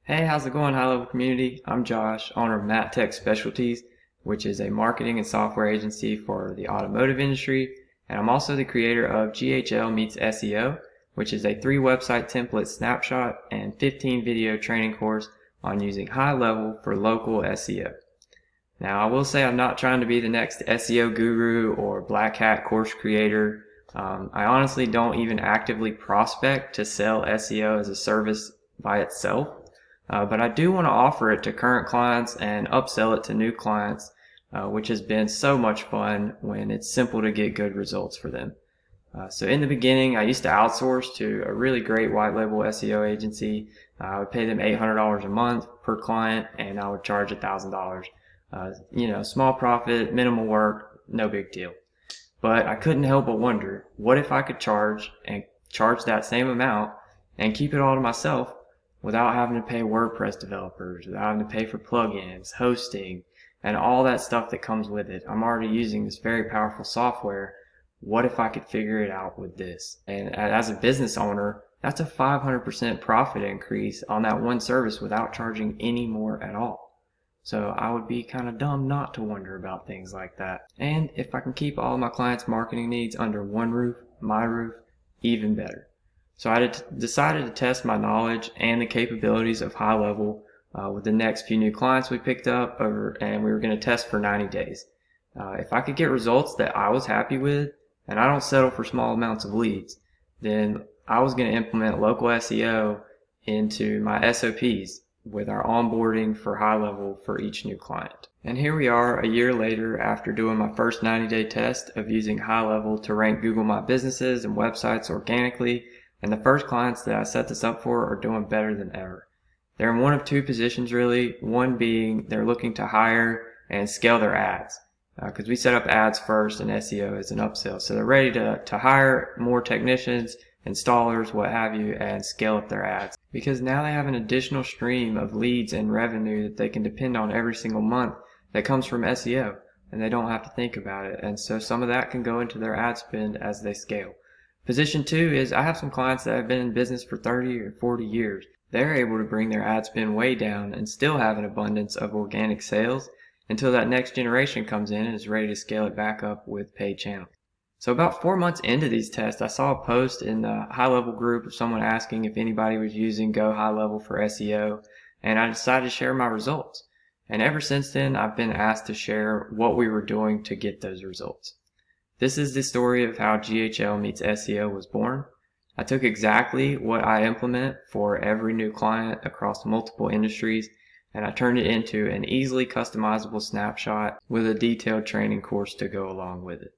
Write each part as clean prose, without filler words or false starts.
Hey, how's it going, high level community? I'm Josh, owner of Matt Tech Specialties, which is a marketing and software agency for the automotive industry. And I'm also the creator of GHL Meets SEO, which is a 3 website template snapshot and 15 video training course on using high level for local SEO. Now, I will say I'm not trying to be the next SEO guru or black hat course creator. I honestly don't even actively prospect to sell SEO as a service by itself. But I do want to offer it to current clients and upsell it to new clients, which has been so much fun when it's simple to get good results for them. So in the beginning, I used to outsource to a really great white label SEO agency. I would pay them $800 a month per client, and I would charge $1,000. Small profit, minimal work, no big deal. But I couldn't help but wonder, what if I could charge that same amount and keep it all to myself without having to pay WordPress developers, without having to pay for plugins, hosting, and all that stuff that comes with it. I'm already using this very powerful software. What if I could figure it out with this? And as a business owner, that's a 500% profit increase on that one service without charging any more at all. So I would be kind of dumb not to wonder about things like that. And if I can keep all my clients' marketing needs under one roof, my roof, even better. So I decided to test my knowledge and the capabilities of high level with the next few new clients we picked up, and we were going to test for 90 days. If I could get results that I was happy with, and I don't settle for small amounts of leads, then I was going to implement local SEO into my SOPs with our onboarding for high level for each new client. And here we are a year later after doing my first 90-day test of using high level to rank Google My Businesses and websites organically. And the first clients that I set this up for are doing better than ever. They're in one of two positions really, one being they're looking to hire and scale their ads. Because we set up ads first and SEO as an upsell. So they're ready to hire more technicians, installers, what have you, and scale up their ads. Because now they have an additional stream of leads and revenue that they can depend on every single month that comes from SEO. And they don't have to think about it. And so some of that can go into their ad spend as they scale. Position 2 is I have some clients that have been in business for 30 or 40 years. They're able to bring their ad spend way down and still have an abundance of organic sales until that next generation comes in and is ready to scale it back up with paid channels. So about 4 months into these tests, I saw a post in the high level group of someone asking if anybody was using Go High Level for SEO, and I decided to share my results. And ever since then, I've been asked to share what we were doing to get those results. This is the story of how GHL Meets SEO was born. I took exactly what I implement for every new client across multiple industries, and I turned it into an easily customizable snapshot with a detailed training course to go along with it.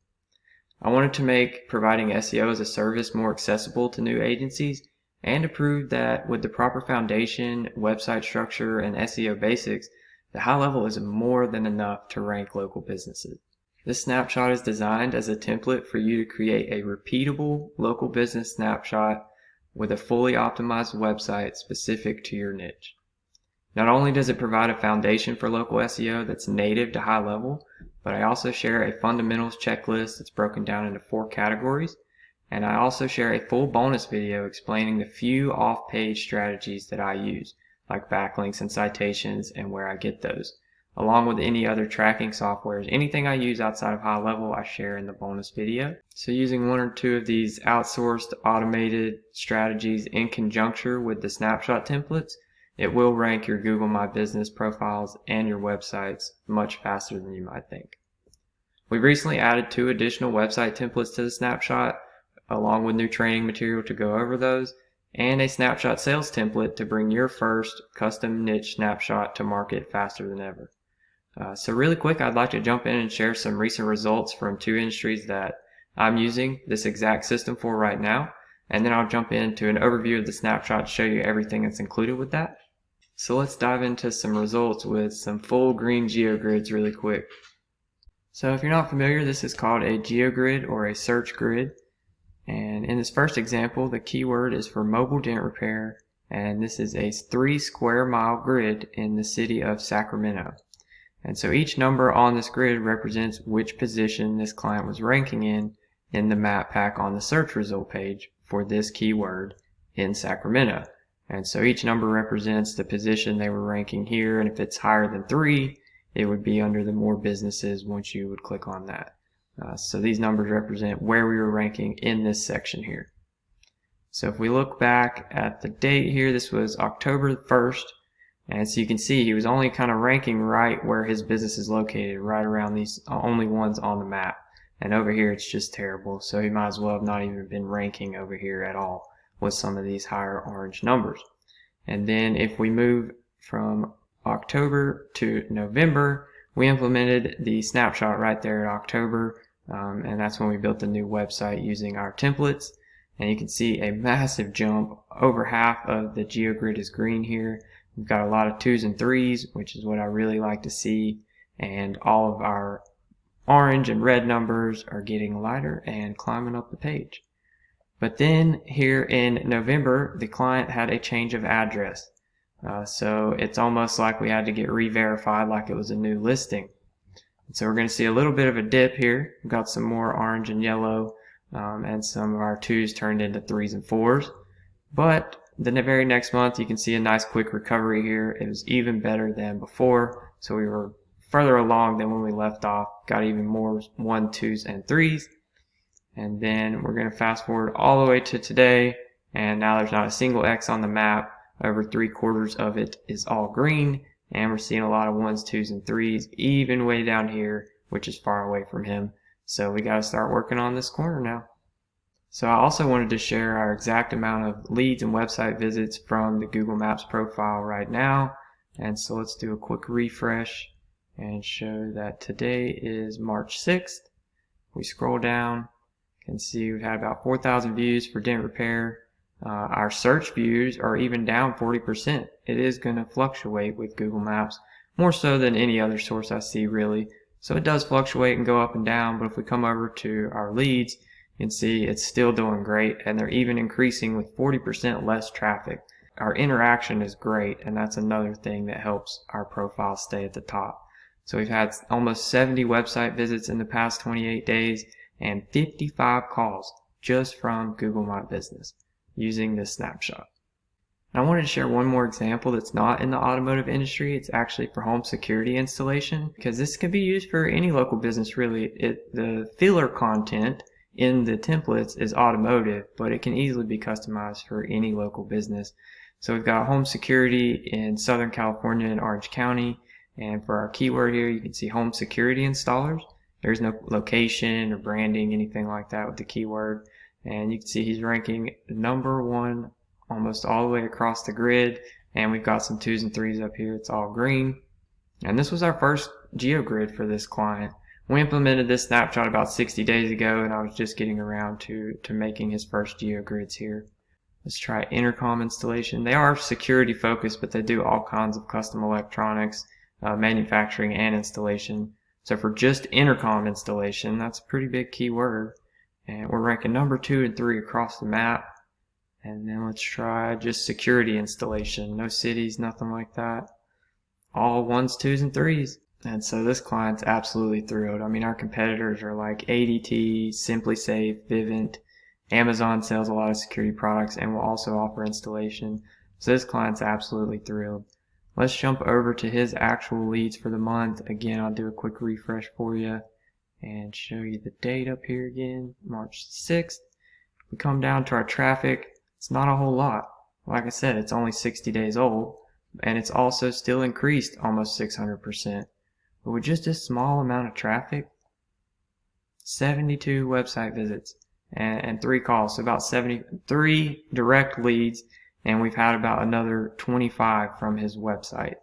I wanted to make providing SEO as a service more accessible to new agencies and to prove that with the proper foundation, website structure, and SEO basics, the high level is more than enough to rank local businesses. This snapshot is designed as a template for you to create a repeatable local business snapshot with a fully optimized website specific to your niche. Not only does it provide a foundation for local SEO that's native to high level, but I also share a fundamentals checklist that's broken down into 4 categories. And I also share a full bonus video explaining the few off-page strategies that I use, like backlinks and citations and where I get those, along with any other tracking softwares. Anything I use outside of high level, I share in the bonus video. So using 1 or 2 of these outsourced automated strategies in conjunction with the snapshot templates, it will rank your Google My Business profiles and your websites much faster than you might think. We've recently added 2 additional website templates to the snapshot, along with new training material to go over those, and a snapshot sales template to bring your first custom niche snapshot to market faster than ever. So really quick, I'd like to jump in and share some recent results from 2 industries that I'm using this exact system for right now, and then I'll jump into an overview of the snapshot to show you everything that's included with that. So let's dive into some results with some full green geogrids really quick. So if you're not familiar, this is called a geogrid or a search grid. And in this first example, the keyword is for mobile dent repair, and this is a 3 square mile grid in the city of Sacramento. And so each number on this grid represents which position this client was ranking in the map pack on the search result page for this keyword in Sacramento. And so each number represents the position they were ranking here, and if it's higher than 3, it would be under the more businesses once you would click on that. So these numbers represent where we were ranking in this section here. So if we look back at the date here, this was October 1st, and so you can see he was only kind of ranking right where his business is located, right around these only ones on the map. And over here it's just terrible, so he might as well have not even been ranking over here at all with some of these higher orange numbers. And then if we move from October to November, we implemented the snapshot right there in October, and that's when we built the new website using our templates. And you can see a massive jump. Over half of the GeoGrid is green here. We've got a lot of 2s and 3s, which is what I really like to see, and all of our orange and red numbers are getting lighter and climbing up the page. But then here in November, the client had a change of address. So it's almost like we had to get re-verified like it was a new listing. And so we're going to see a little bit of a dip here. We've got some more orange and yellow, and some of our 2s turned into 3s and 4s. But the very next month, you can see a nice quick recovery here. It was even better than before. So we were further along than when we left off. Got even more 1s, 2s, and 3s. And then we're going to fast forward all the way to today. And now there's not a single X on the map. Over 3/4 of it is all green. And we're seeing a lot of 1s, 2s, and 3s, even way down here, which is far away from him. So we got to start working on this corner now. So I also wanted to share our exact amount of leads and website visits from the Google Maps profile right now. And so let's do a quick refresh and show that today is March 6th. We scroll down, you can see we've had about 4,000 views for dent repair. Our search views are even down 40%. It is going to fluctuate with Google Maps, more so than any other source I see really. So it does fluctuate and go up and down, but if we come over to our leads, you can see it's still doing great, and they're even increasing with 40% less traffic. Our interaction is great, and that's another thing that helps our profile stay at the top. So we've had almost 70 website visits in the past 28 days and 55 calls just from Google My Business using this snapshot. And I wanted to share one more example that's not in the automotive industry. It's actually for home security installation, because this can be used for any local business really. The filler content in the templates is automotive, but it can easily be customized for any local business. So we've got home security in Southern California and Orange County, and for our keyword here you can see home security installers. There's no location or branding, anything like that with the keyword, and you can see he's ranking number 1 almost all the way across the grid, and we've got some 2s and 3s up here. It's all green, and this was our first GeoGrid for this client. We implemented this snapshot about 60 days ago, and I was just getting around to making his first GeoGrids here. Let's try intercom installation. They are security focused, but they do all kinds of custom electronics, manufacturing, and installation. So for just intercom installation, that's a pretty big keyword. And we're ranking number 2 and 3 across the map. And then let's try just security installation. No cities, nothing like that. All 1s, 2s, and 3s. And so this client's absolutely thrilled. I mean, our competitors are like ADT, SimpliSafe, Vivint. Amazon sells a lot of security products and will also offer installation. So this client's absolutely thrilled. Let's jump over to his actual leads for the month. Again, I'll do a quick refresh for you and show you the date up here again, March 6th. We come down to our traffic. It's not a whole lot. Like I said, it's only 60 days old, and it's also still increased almost 600%. But with just a small amount of traffic, 72 website visits and 3 calls, so about 73 direct leads, and we've had about another 25 from his website.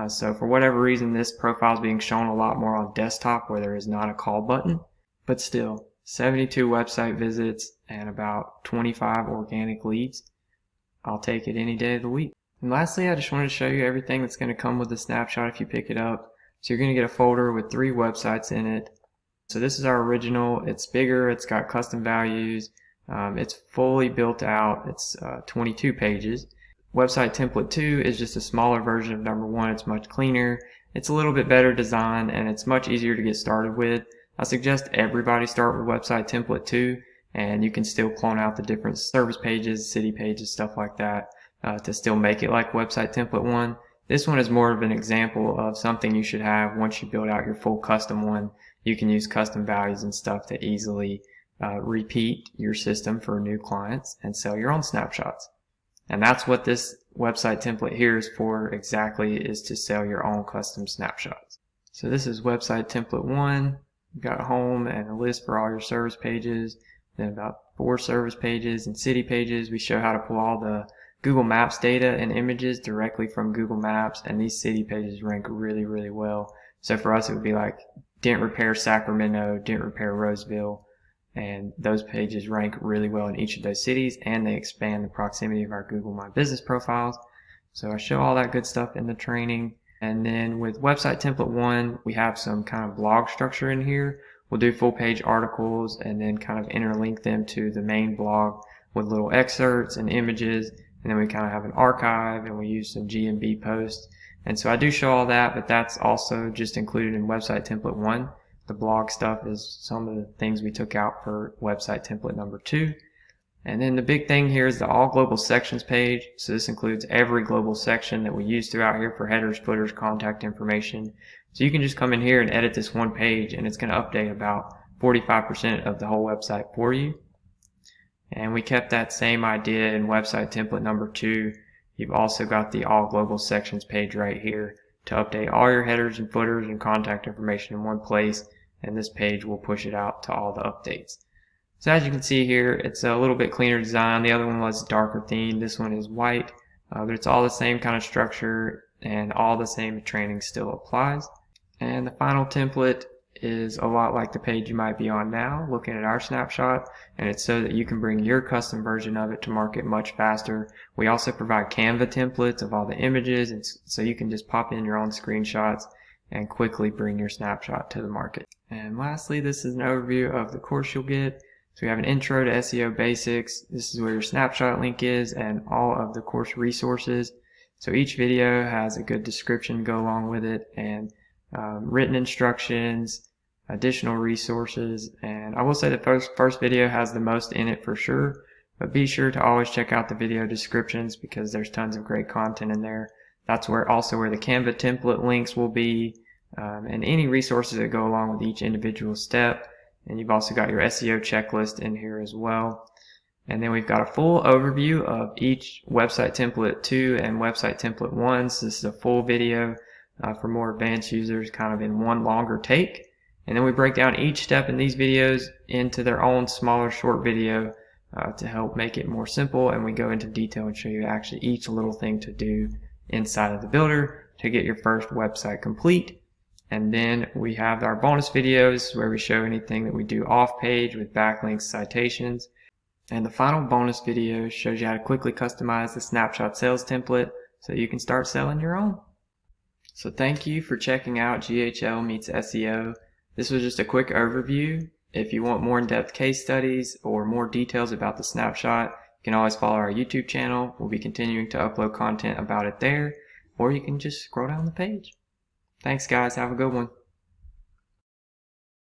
So for whatever reason, this profile is being shown a lot more on desktop where there is not a call button, but still 72 website visits and about 25 organic leads. I'll take it any day of the week. And lastly, I just wanted to show you everything that's going to come with the snapshot if you pick it up. So you're going to get a folder with 3 websites in it. So this is our original. It's bigger. It's got custom values. It's fully built out. It's 22 pages. Website template 2 is just a smaller version of number 1. It's much cleaner. It's a little bit better design, and it's much easier to get started with. I suggest everybody start with website template 2, and you can still clone out the different service pages, city pages, stuff like that. to still make it like website template 1. This one is more of an example of something you should have once you build out your full custom one. You can use custom values and stuff to easily repeat your system for new clients and sell your own snapshots. And that's what this website template here is for exactly, is to sell your own custom snapshots. So this is website template 1. You've got home and a list for all your service pages, then about 4 service pages and city pages. We show how to pull all the Google Maps data and images directly from Google Maps, and these city pages rank really, really well. So for us, it would be like didn't repair Sacramento, didn't repair Roseville, and those pages rank really well in each of those cities, and they expand the proximity of our Google My Business profiles. So I show all that good stuff in the training. And then with website template 1, we have some kind of blog structure in here. We'll do full page articles and then kind of interlink them to the main blog with little excerpts and images. And then we kind of have an archive, and we use some GMB posts. And so I do show all that, but that's also just included in website template 1. The blog stuff is some of the things we took out for website template number 2. And then the big thing here is the all global sections page. So this includes every global section that we use throughout here for headers, footers, contact information. So you can just come in here and edit this one page, and it's going to update about 45% of the whole website for you. And we kept that same idea in website template number 2. You've also got the all global sections page right here to update all your headers and footers and contact information in one place, and this page will push it out to all the updates. So as you can see here, it's a little bit cleaner design. The other one was darker theme. This one is white, but it's all the same kind of structure, and all the same training still applies. And the final template is a lot like the page you might be on now, looking at our snapshot, and it's so that you can bring your custom version of it to market much faster. We also provide Canva templates of all the images, and so you can just pop in your own screenshots and quickly bring your snapshot to the market. And lastly, this is an overview of the course you'll get. So we have an intro to SEO basics. This is where your snapshot link is, and all of the course resources. So each video has a good description to go along with it, and written instructions, additional resources. And I will say the first video has the most in it for sure, but be sure to always check out the video descriptions because there's tons of great content in there. That's where the Canva template links will be, and any resources that go along with each individual step. And you've also got your SEO checklist in here as well. And then we've got a full overview of each website template 2 and website template 1. So this is a full video for more advanced users, kind of in one longer take. And then we break down each step in these videos into their own smaller short video to help make it more simple. And we go into detail and show you actually each little thing to do inside of the builder to get your first website complete. And then we have our bonus videos where we show anything that we do off page with backlinks, citations. And the final bonus video shows you how to quickly customize the snapshot sales template so you can start selling your own. So thank you for checking out GHL meets SEO. This was just a quick overview. If you want more in-depth case studies or more details about the snapshot, you can always follow our YouTube channel. We'll be continuing to upload content about it there, or you can just scroll down the page. Thanks guys, have a good one.